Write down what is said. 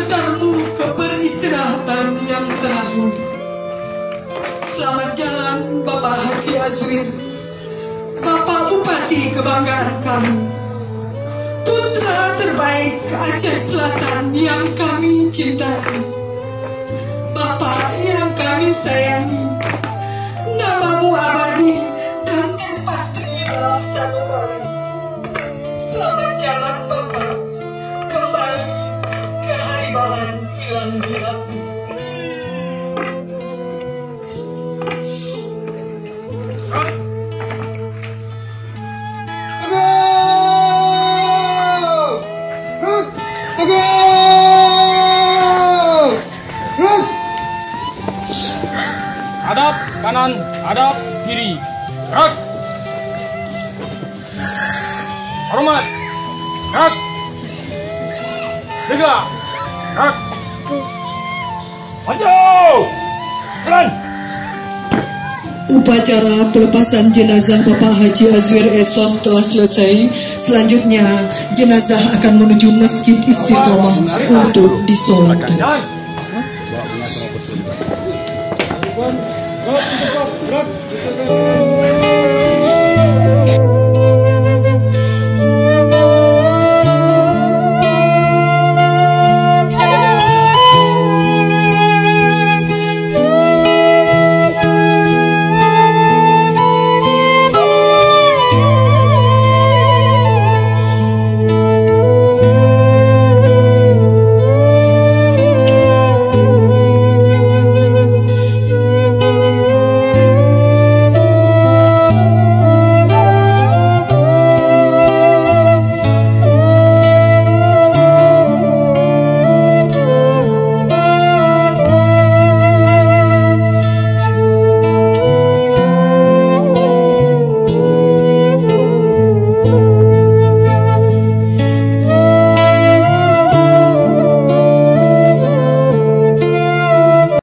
mengantarmu ke peristirahatan yang terakhir. Selamat jalan Bapak Haji Azwir, Bapak Bupati kebanggaan kami, putra terbaik Aceh Selatan yang kami cintai, Bapak yang kami sayangi. Namamu abadi dan terpatri dalam satu hari. Selamat jalan Bapak, kembali ke haribahan hilang diapun. Hadap kanan, hadap kiri. Gerak. Hormat. Gerak. Tegak. Gerak. Maju. Jalan. Upacara pelepasan jenazah Bapak Haji Azwir Esos telah selesai. Selanjutnya jenazah akan menuju Masjid Istiqomah untuk disolatkan. Gerak.